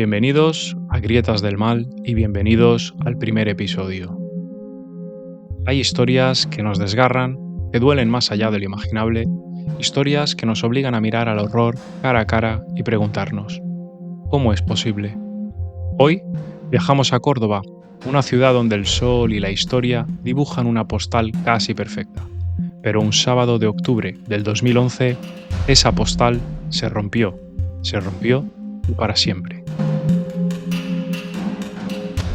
Bienvenidos a Grietas del Mal y bienvenidos al primer episodio. Hay historias que nos desgarran, que duelen más allá de lo imaginable, historias que nos obligan a mirar al horror cara a cara y preguntarnos, ¿cómo es posible? Hoy viajamos a Córdoba, una ciudad donde el sol y la historia dibujan una postal casi perfecta. Pero un sábado de octubre del 2011, esa postal se rompió y para siempre.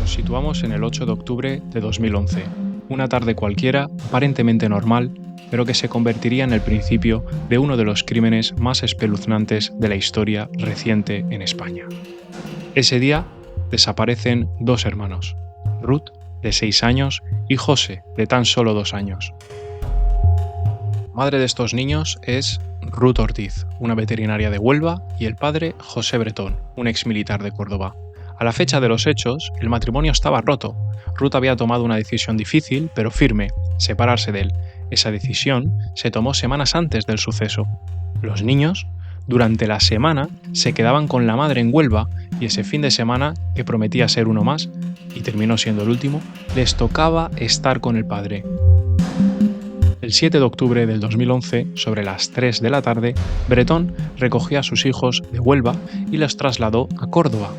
Nos situamos en el 8 de octubre de 2011, una tarde cualquiera, aparentemente normal, pero que se convertiría en el principio de uno de los crímenes más espeluznantes de la historia reciente en España. Ese día desaparecen dos hermanos, Ruth, de 6 años, y José, de tan solo 2 años. Madre de estos niños es Ruth Ortiz, una veterinaria de Huelva, y el padre José Bretón, un exmilitar de Córdoba. A la fecha de los hechos, el matrimonio estaba roto. Ruth había tomado una decisión difícil, pero firme, separarse de él. Esa decisión se tomó semanas antes del suceso. Los niños, durante la semana, se quedaban con la madre en Huelva y ese fin de semana, que prometía ser uno más, y terminó siendo el último, les tocaba estar con el padre. El 7 de octubre del 2011, sobre las 3 de la tarde, Bretón recogió a sus hijos de Huelva y los trasladó a Córdoba.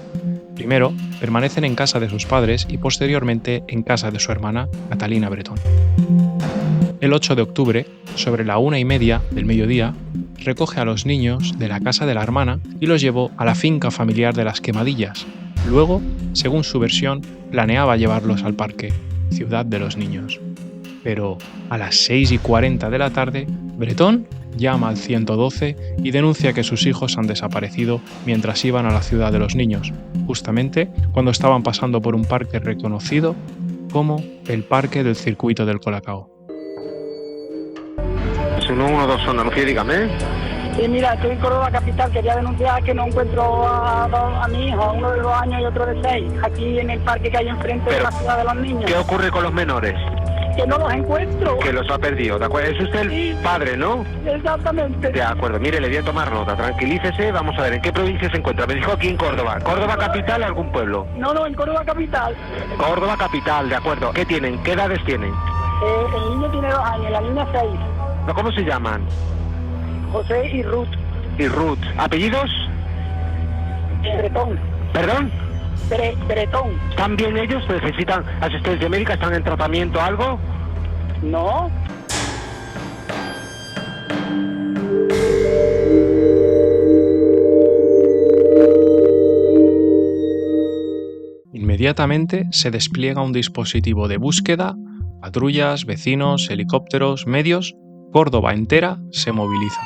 Primero, permanecen en casa de sus padres y posteriormente en casa de su hermana, Catalina Bretón. El 8 de octubre, sobre la 1:30 del mediodía, recoge a los niños de la casa de la hermana y los llevó a la finca familiar de Las Quemadillas. Luego, según su versión, planeaba llevarlos al parque, Ciudad de los Niños. Pero a las 6:40 de la tarde, Bretón llama al 112 y denuncia que sus hijos han desaparecido mientras iban a la Ciudad de los Niños, justamente cuando estaban pasando por un parque reconocido como el Parque del Circuito del Colacao. 112, Andalucía, dígame. Sí, mira, estoy en Córdoba capital, quería denunciar que no encuentro a mi hijo, uno de 2 años y otro de 6, aquí en el parque que hay enfrente de la Ciudad de los Niños. ¿Qué ocurre con los menores? Que no los encuentro. Que los ha perdido, ¿de acuerdo? Es usted el padre, ¿no? Exactamente. De acuerdo, mire, le voy a tomar nota, tranquilícese, vamos a ver, ¿en qué provincia se encuentra? Me dijo aquí en Córdoba. ¿Córdoba capital o algún pueblo? No, en Córdoba capital. Córdoba capital, de acuerdo. ¿Qué tienen? ¿Qué edades tienen? El niño tiene 2 años, la niña 6. ¿Cómo se llaman? José y Ruth. Y Ruth. ¿Apellidos? Bretón. ¿Perdón? Bretón. ¿Están bien ellos? ¿Necesitan asistencia médica? ¿Están en tratamiento algo? No. Inmediatamente se despliega un dispositivo de búsqueda, patrullas, vecinos, helicópteros, medios. Córdoba entera se moviliza.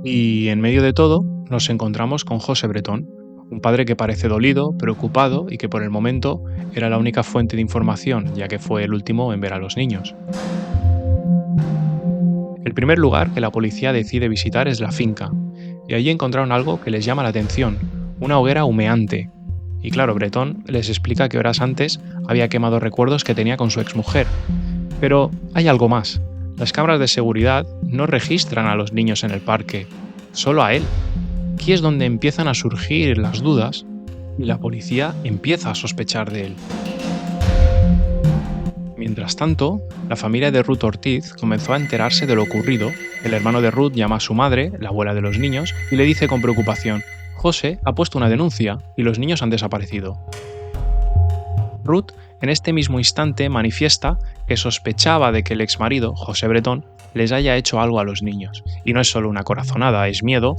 Y en medio de todo nos encontramos con José Bretón, un padre que parece dolido, preocupado y que por el momento era la única fuente de información, ya que fue el último en ver a los niños. El primer lugar que la policía decide visitar es la finca, y allí encontraron algo que les llama la atención, una hoguera humeante. Y claro, Bretón les explica que horas antes había quemado recuerdos que tenía con su exmujer. Pero hay algo más. Las cámaras de seguridad no registran a los niños en el parque, solo a él. Aquí es donde empiezan a surgir las dudas y la policía empieza a sospechar de él. Mientras tanto, la familia de Ruth Ortiz comenzó a enterarse de lo ocurrido. El hermano de Ruth llama a su madre, la abuela de los niños, y le dice con preocupación: José ha puesto una denuncia y los niños han desaparecido. Ruth, en este mismo instante, manifiesta que sospechaba de que el exmarido, José Bretón, les haya hecho algo a los niños. Y no es solo una corazonada, es miedo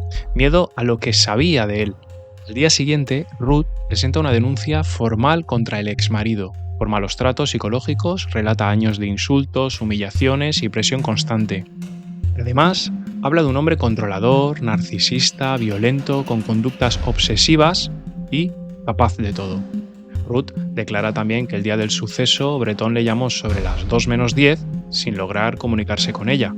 a lo que sabía de él. Al día siguiente, Ruth presenta una denuncia formal contra el exmarido. Por malos tratos psicológicos, relata años de insultos, humillaciones y presión constante. Además, habla de un hombre controlador, narcisista, violento, con conductas obsesivas y capaz de todo. Ruth declara también que el día del suceso Bretón le llamó sobre las 2:10 sin lograr comunicarse con ella.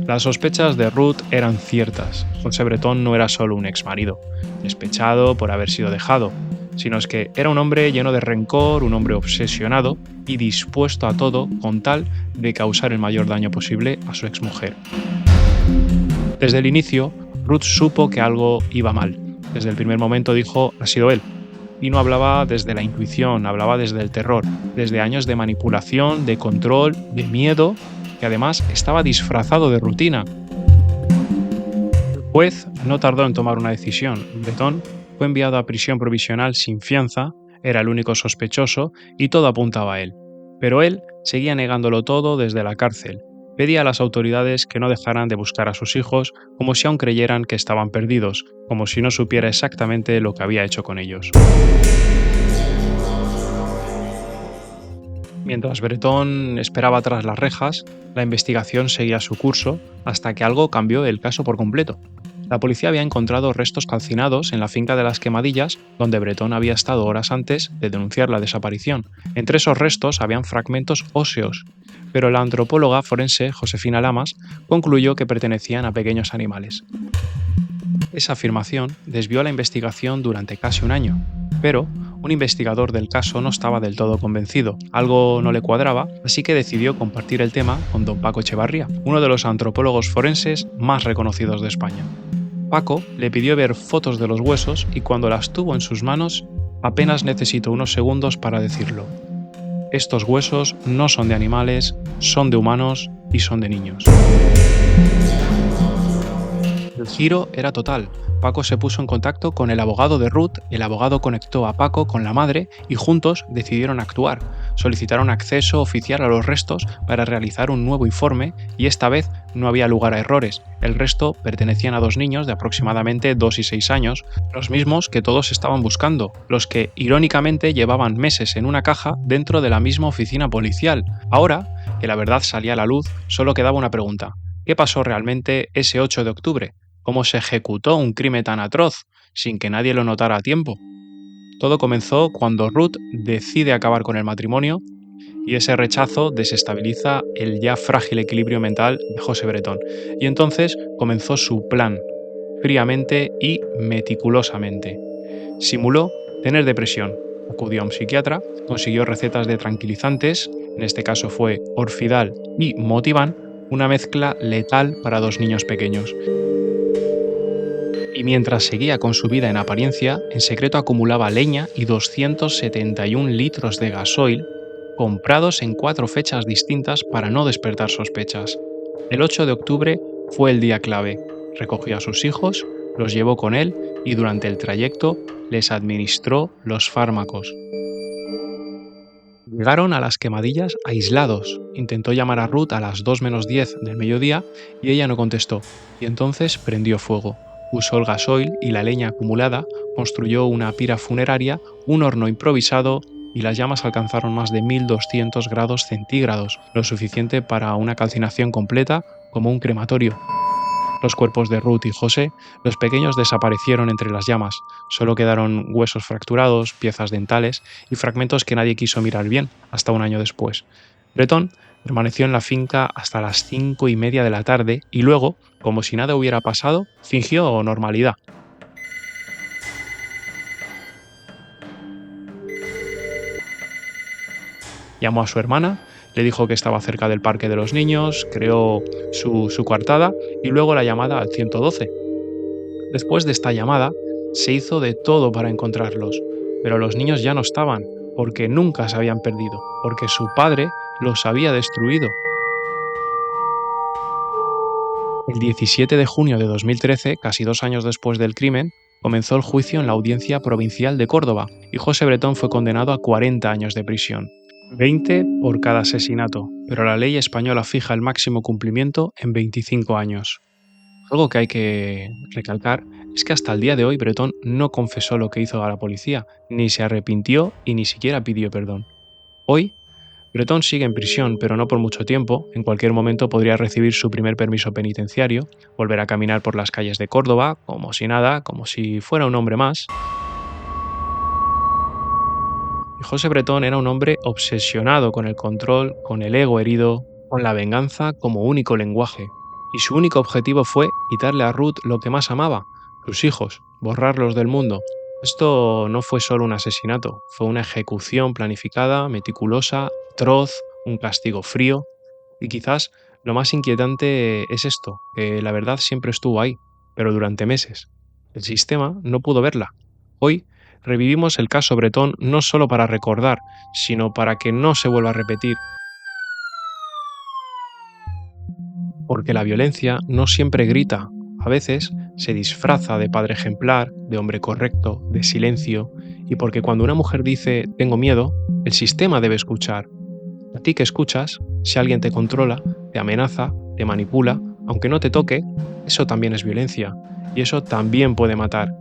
Las sospechas de Ruth eran ciertas. José Bretón no era solo un exmarido, despechado por haber sido dejado, sino es que era un hombre lleno de rencor, un hombre obsesionado y dispuesto a todo con tal de causar el mayor daño posible a su exmujer. Desde el inicio, Ruth supo que algo iba mal. Desde el primer momento dijo, ha sido él. Y no hablaba desde la intuición, hablaba desde el terror, desde años de manipulación, de control, de miedo, que además estaba disfrazado de rutina. El juez no tardó en tomar una decisión. Bretón fue enviado a prisión provisional sin fianza, era el único sospechoso y todo apuntaba a él. Pero él seguía negándolo todo desde la cárcel. Pedía a las autoridades que no dejaran de buscar a sus hijos como si aún creyeran que estaban perdidos, como si no supiera exactamente lo que había hecho con ellos. Mientras Bretón esperaba tras las rejas, la investigación seguía su curso hasta que algo cambió el caso por completo. La policía había encontrado restos calcinados en la finca de las Quemadillas, donde Bretón había estado horas antes de denunciar la desaparición. Entre esos restos habían fragmentos óseos, pero la antropóloga forense Josefina Lamas concluyó que pertenecían a pequeños animales. Esa afirmación desvió la investigación durante casi un año, pero un investigador del caso no estaba del todo convencido, algo no le cuadraba, así que decidió compartir el tema con don Paco Echevarría, uno de los antropólogos forenses más reconocidos de España. Paco le pidió ver fotos de los huesos y cuando las tuvo en sus manos, apenas necesitó unos segundos para decirlo. Estos huesos no son de animales, son de humanos y son de niños. El giro era total. Paco se puso en contacto con el abogado de Ruth, el abogado conectó a Paco con la madre y juntos decidieron actuar. Solicitaron acceso oficial a los restos para realizar un nuevo informe y esta vez no había lugar a errores. El resto pertenecían a dos niños de aproximadamente 2 y 6 años, los mismos que todos estaban buscando, los que irónicamente llevaban meses en una caja dentro de la misma oficina policial. Ahora, que la verdad salía a la luz, solo quedaba una pregunta. ¿Qué pasó realmente ese 8 de octubre? ¿Cómo se ejecutó un crimen tan atroz, sin que nadie lo notara a tiempo? Todo comenzó cuando Ruth decide acabar con el matrimonio y ese rechazo desestabiliza el ya frágil equilibrio mental de José Bretón. Y entonces comenzó su plan, fríamente y meticulosamente. Simuló tener depresión, acudió a un psiquiatra, consiguió recetas de tranquilizantes, en este caso fue Orfidal y Motivan, una mezcla letal para 2 niños pequeños. Y mientras seguía con su vida en apariencia, en secreto acumulaba leña y 271 litros de gasoil comprados en 4 fechas distintas para no despertar sospechas. El 8 de octubre fue el día clave. Recogió a sus hijos, los llevó con él y durante el trayecto les administró los fármacos. Llegaron a las Quemadillas aislados. Intentó llamar a Ruth a las 2 menos 10 del mediodía y ella no contestó, y entonces prendió fuego. Usó el gasoil y la leña acumulada, construyó una pira funeraria, un horno improvisado y las llamas alcanzaron más de 1200 grados centígrados, lo suficiente para una calcinación completa como un crematorio. Los cuerpos de Ruth y José, los pequeños desaparecieron entre las llamas, solo quedaron huesos fracturados, piezas dentales y fragmentos que nadie quiso mirar bien hasta un año después. Bretón permaneció en la finca hasta las 5:30 de la tarde y luego, como si nada hubiera pasado, fingió normalidad. Llamó a su hermana, le dijo que estaba cerca del parque de los niños, creó su coartada y luego la llamada al 112. Después de esta llamada, se hizo de todo para encontrarlos, pero los niños ya no estaban, porque nunca se habían perdido, porque su padre los había destruido. El 17 de junio de 2013, casi 2 años después del crimen, comenzó el juicio en la Audiencia Provincial de Córdoba y José Bretón fue condenado a 40 años de prisión. 20 por cada asesinato, pero la ley española fija el máximo cumplimiento en 25 años. Algo que hay que recalcar es que hasta el día de hoy Bretón no confesó lo que hizo a la policía, ni se arrepintió y ni siquiera pidió perdón. Hoy, Bretón sigue en prisión, pero no por mucho tiempo. En cualquier momento podría recibir su primer permiso penitenciario, volver a caminar por las calles de Córdoba, como si nada, como si fuera un hombre más. Y José Bretón era un hombre obsesionado con el control, con el ego herido, con la venganza como único lenguaje. Y su único objetivo fue quitarle a Ruth lo que más amaba, sus hijos, borrarlos del mundo. Esto no fue solo un asesinato, fue una ejecución planificada, meticulosa, atroz, un castigo frío. Y quizás lo más inquietante es esto, que la verdad siempre estuvo ahí, pero durante meses. El sistema no pudo verla. Hoy revivimos el caso Bretón no solo para recordar, sino para que no se vuelva a repetir. Porque la violencia no siempre grita, a veces se disfraza de padre ejemplar, de hombre correcto, de silencio, y porque cuando una mujer dice tengo miedo, el sistema debe escuchar. A ti que escuchas, si alguien te controla, te amenaza, te manipula, aunque no te toque, eso también es violencia, y eso también puede matar.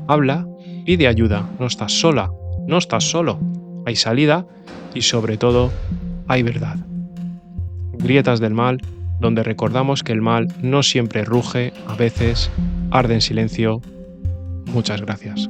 Habla, pide ayuda, no estás sola, no estás solo, hay salida y sobre todo hay verdad. Grietas del mal, donde recordamos que el mal no siempre ruge, a veces arde en silencio. Muchas gracias.